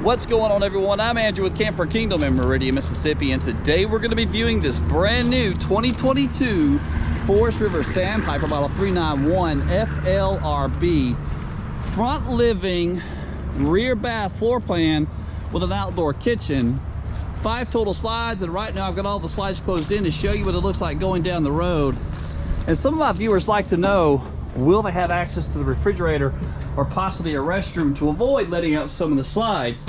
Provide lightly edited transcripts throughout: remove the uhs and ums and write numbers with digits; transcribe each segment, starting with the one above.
What's going on, everyone? I'm Andrew with Camper Kingdom in Meridian, Mississippi, and today we're going to be viewing this brand new 2022 Forest River Sandpiper model 391FLRB front living rear bath floor plan with an outdoor kitchen. 5 total slides, and right now I've got all the slides closed in to show you what it looks like going down the road. And some of my viewers like to know, will they have access to the refrigerator or possibly a restroom to avoid letting out some of the slides?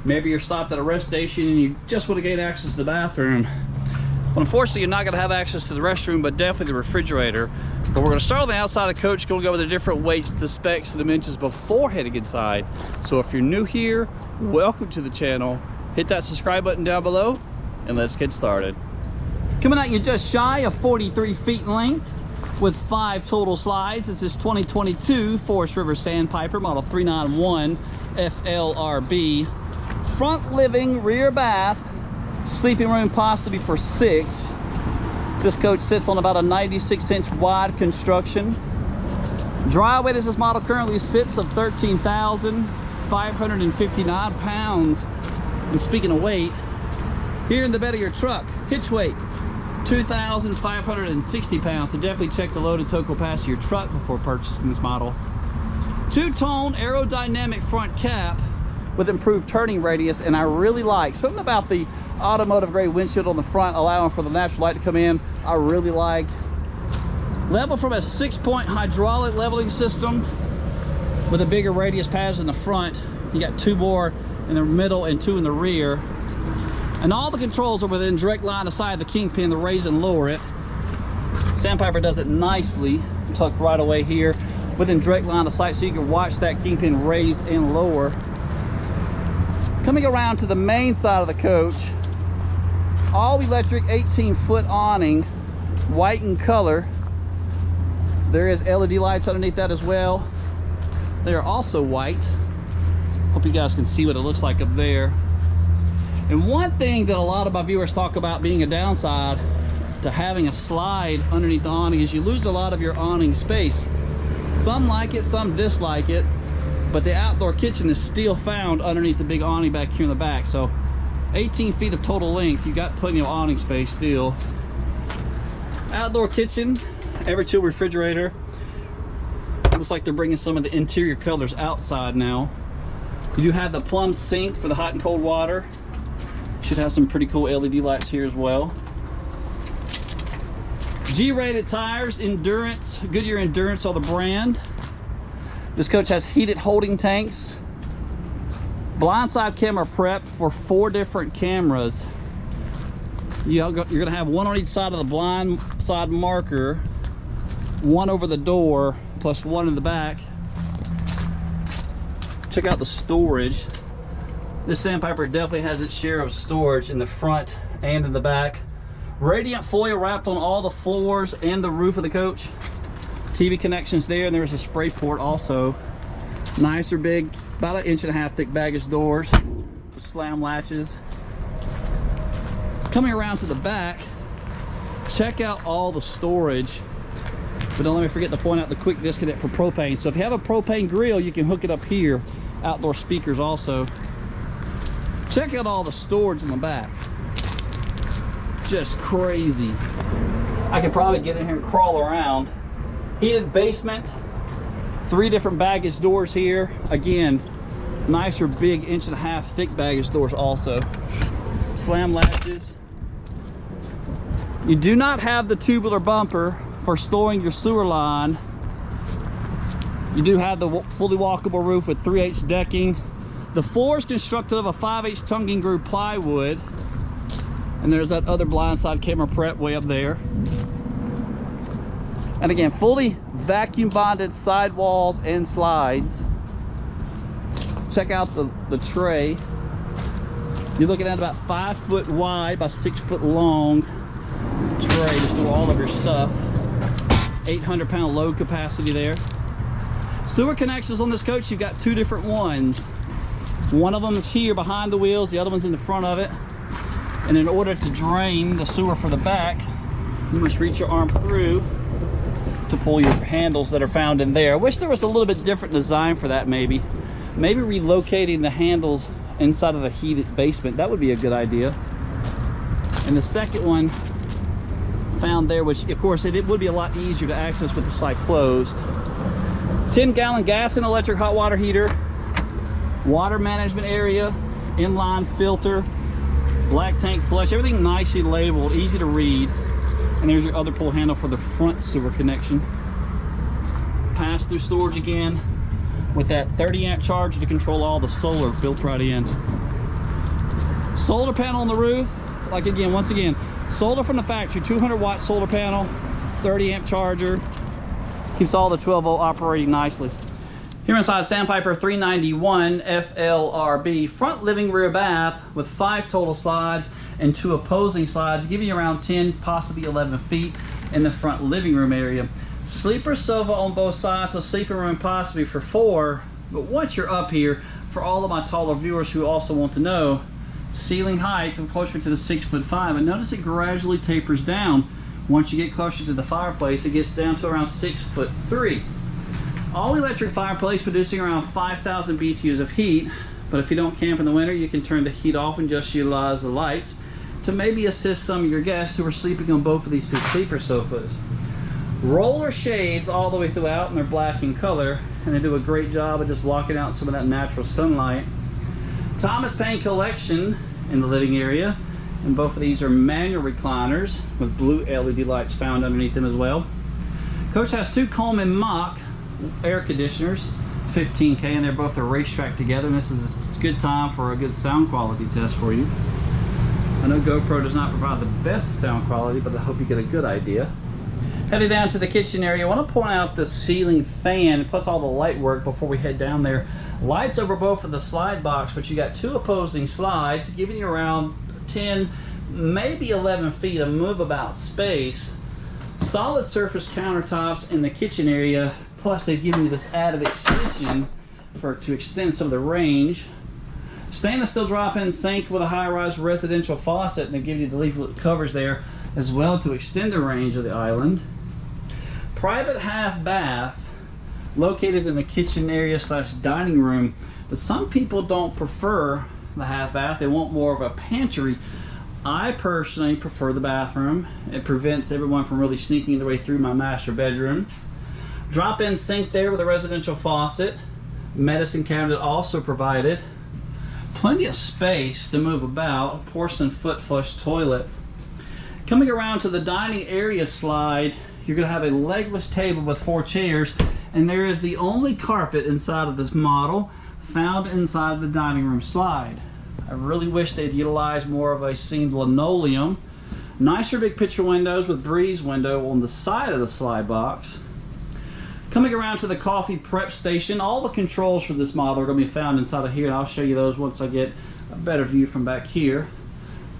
Maybe you're stopped at a rest station and you just want to gain access to the bathroom. Well, unfortunately, you're not going to have access to the restroom, but definitely the refrigerator. But we're going to start on the outside of the coach, going to go over the different weights, the specs, the dimensions before heading inside. So if you're new here, welcome to the channel. Hit that subscribe button down below, and let's get started. Coming at you just shy of 43 feet in length, with 5 total slides. This is 2022 Forest River Sandpiper model 391 FLRB. Front living, rear bath, sleeping room possibly for 6. This coach sits on about a 96-inch wide construction. Dry weight as this model currently sits of 13,559 pounds. And speaking of weight, here in the bed of your truck, hitch weight 2,560 pounds, so definitely check the load and tow capacity of your truck before purchasing this model. 2-tone aerodynamic front cap with improved turning radius, and I really like something about the automotive grade windshield on the front, allowing for the natural light to come in. I really like. Level from a 6-point hydraulic leveling system with a bigger radius pads in the front. You got 2 more in the middle and 2 in the rear. And all the controls are within direct line of sight of the kingpin to raise and lower it. Sandpiper does it nicely, tucked right away here within direct line of sight, so you can watch that kingpin raise and lower. Coming around to the main side of the coach, all electric 18-foot awning, white in color. There is LED lights underneath that as well. They are also white. Hope you guys can see what it looks like up there. And one thing that a lot of my viewers talk about being a downside to having a slide underneath the awning is you lose a lot of your awning space. Some like it, some dislike it, but the outdoor kitchen is still found underneath the big awning back here in the back. So 18 feet of total length, you got plenty of awning space still. Outdoor kitchen, every chill refrigerator. Looks like they're bringing some of the interior colors outside now. You do have the plumb sink for the hot and cold water. Should have some pretty cool LED lights here as well. G-rated tires, Endurance, Goodyear Endurance are the brand. This coach has heated holding tanks. Blindside camera prep for 4 different cameras. You're gonna have 1 on each side of the blind side marker, 1 over the door, plus 1 in the back. Check out the storage. This Sandpiper definitely has its share of storage in the front and in the back. Radiant foil wrapped on all the floors and the roof of the coach. TV connections there, and there's a spray port also. Nicer big, about 1.5 inch thick baggage doors with slam latches. Coming around to the back, check out all the storage. But don't let me forget to point out the quick disconnect for propane. So if you have a propane grill, you can hook it up here. Outdoor speakers also. Check out all the storage in the back. Just crazy. I could probably get in here and crawl around. Heated basement. 3 different baggage doors here. Again, nicer big 1.5 inch thick baggage doors also. Slam latches. You do not have the tubular bumper for storing your sewer line. You do have the fully walkable roof with 3/8 decking. The floor is constructed of a 5/8 tongue and groove plywood. And there's that other blindside camera prep way up there. And again, fully vacuum bonded sidewalls and slides. Check out the tray. You're looking at about 5 foot wide by 6 foot long tray to store all of your stuff. 800-pound load capacity there. Sewer connections on this coach, you've got 2 different ones. One of them is here behind the wheels, the other one's in the front of it. And in order to drain the sewer for the back, you must reach your arm through to pull your handles that are found in there. I wish there was a little bit different design for that maybe. maybe relocating the handles inside of the heated basement. That would be a good idea. And the second one found there, which of course it would be a lot easier to access with the site closed. 10-gallon gas and electric hot water heater, water management area, inline filter, black tank flush, everything nicely labeled, easy to read. And there's your other pull handle for the front sewer connection. Pass-through storage again with that 30-amp charger to control all the solar built right in. Solar panel on the roof, like again, once again, solar from the factory, 200-watt solar panel, 30-amp charger, keeps all the 12-volt operating nicely. Here inside Sandpiper 391FLRB, front living rear bath with 5 total slides and 2 opposing slides, giving you around 10, possibly 11 feet in the front living room area. Sleeper sofa on both sides, so sleeping room possibly for 4. But once you're up here, for all of my taller viewers who also want to know, ceiling height from closer to the 6'5", and notice it gradually tapers down. Once you get closer to the fireplace, it gets down to around 6'3". All electric fireplace producing around 5,000 BTUs of heat, but if you don't camp in the winter, you can turn the heat off and just utilize the lights to maybe assist some of your guests who are sleeping on both of these 2 sleeper sofas. Roller shades all the way throughout, and they're black in color, and they do a great job of just blocking out some of that natural sunlight. Thomas Paine collection in the living area, and both of these are manual recliners with blue LED lights found underneath them as well. Coach has 2 Coleman Mach air conditioners, 15K, and they're both a racetrack together, and this is a good time for a good sound quality test for you. I know GoPro does not provide the best sound quality, but I hope you get a good idea. Headed down to the kitchen area, I want to point out the ceiling fan plus all the light work before we head down there. Lights over both of the slide box, but you got 2 opposing slides giving you around 10, maybe 11 feet of move about space. Solid surface countertops in the kitchen area, plus they've given you this added extension to extend some of the range. Stainless steel drop-in sink with a high-rise residential faucet, and they give you the leaflet covers there as well to extend the range of the island. Private half bath located in the kitchen area / dining room, but some people don't prefer the half bath. They want more of a pantry. I personally prefer the bathroom. It prevents everyone from really sneaking their way through my master bedroom. Drop-in sink there with a residential faucet. Medicine cabinet also provided. Plenty of space to move about. A porcelain foot flush toilet. Coming around to the dining area slide, you're going to have a legless table with 4 chairs, and there is the only carpet inside of this model found inside the dining room slide. I really wish they'd utilize more of a seamed linoleum. Nicer big picture windows with breeze window on the side of the slide box. Coming around to the coffee prep station, all the controls for this model are going to be found inside of here, and I'll show you those once I get a better view from back here.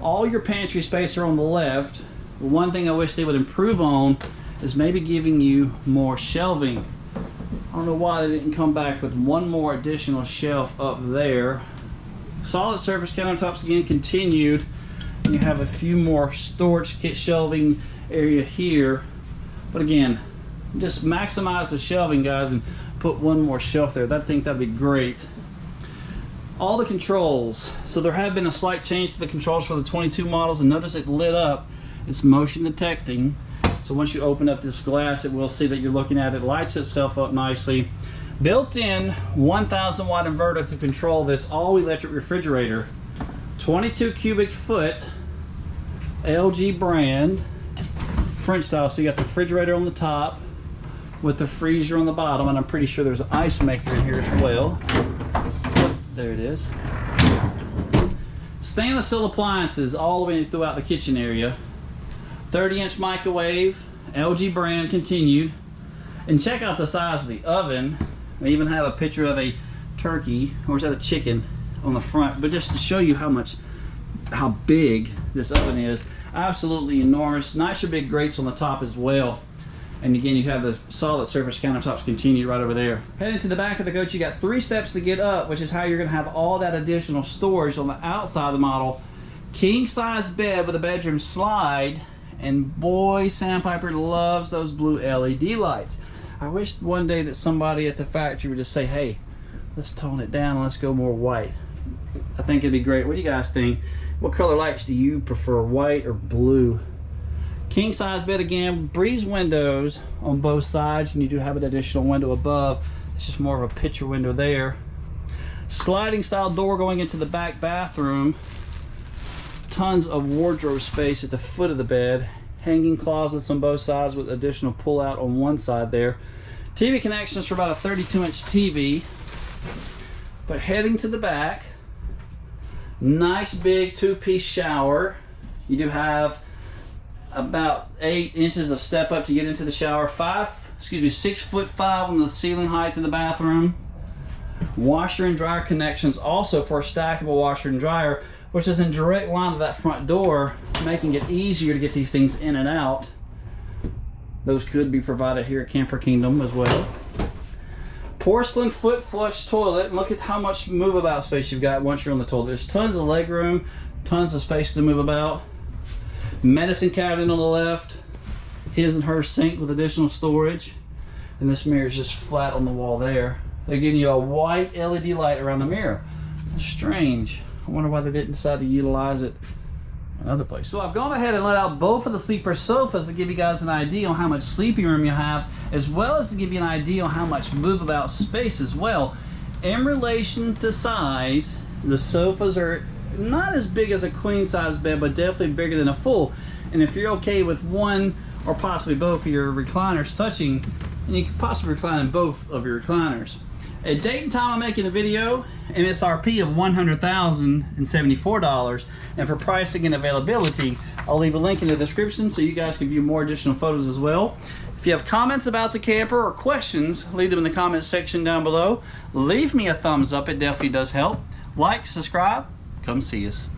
All your pantry space are on the left. The one thing I wish they would improve on is maybe giving you more shelving. I don't know why they didn't come back with one more additional shelf up there. Solid surface countertops again continued. You have a few more storage kit shelving area here, but again, just maximize the shelving, guys, and put one more shelf there. I think that'd be great. All the controls, so there have been a slight change to the controls for the 22 models, and notice it lit up. It's motion detecting, so once you open up this glass, it will see that you're looking at it. Lights itself up nicely. Built-in 1,000 watt inverter to control this all electric refrigerator. 22 cubic foot LG brand, French style, so you got the refrigerator on the top with the freezer on the bottom, and I'm pretty sure there's an ice maker in here as well. There it is. Stainless steel appliances all the way throughout the kitchen area. 30-inch microwave, LG brand continued. And check out the size of the oven. They even have a picture of a turkey, or is that a chicken, on the front. But just to show you how big this oven is. Absolutely enormous. Nicer big grates on the top as well. And again, you have the solid surface countertops continued right over there. Heading to the back of the coach, you got 3 steps to get up, which is how you're going to have all that additional storage on the outside of the model. King size bed with a bedroom slide, and boy, Sandpiper loves those blue LED lights. I wish one day that somebody at the factory would just say, hey, let's tone it down and let's go more white. I think it'd be great. What do you guys think? What color lights do you prefer, white or blue? King size bed again, breeze windows on both sides, and you do have an additional window above. It's just more of a picture window there. Sliding style door going into the back bathroom. Tons of wardrobe space at the foot of the bed. Hanging closets on both sides with additional pull out on one side there. TV connections for about a 32-inch TV. But heading to the back, nice big 2-piece shower. You do have about 8 inches of step up to get into the shower. 6'5" on the ceiling height in the bathroom. Washer and dryer connections also for a stackable washer and dryer, which is in direct line to that front door, making it easier to get these things in and out. Those could be provided here at Camper Kingdom as well. Porcelain foot flush toilet, and look at how much move about space you've got once you're on the toilet. There's tons of leg room, tons of space to move about. Medicine cabinet on the left, his and her sink with additional storage, and this mirror is just flat on the wall there. They're giving you a white LED light around the mirror. That's strange. I wonder why they didn't decide to utilize it in other places. So I've gone ahead and let out both of the sleeper sofas to give you guys an idea on how much sleeping room you have, as well as to give you an idea on how much move about space as well. In relation to size, the sofas are not as big as a queen size bed, but definitely bigger than a full. And if you're okay with one or possibly both of your recliners touching, and you could possibly recline in both of your recliners. A date and time I'm making the video, MSRP of $100,074, and for pricing and availability, I'll leave a link in the description so you guys can view more additional photos as well. If you have comments about the camper or questions, leave them in the comments section down below. Leave me a thumbs up, it definitely does help. Like, subscribe, come see us.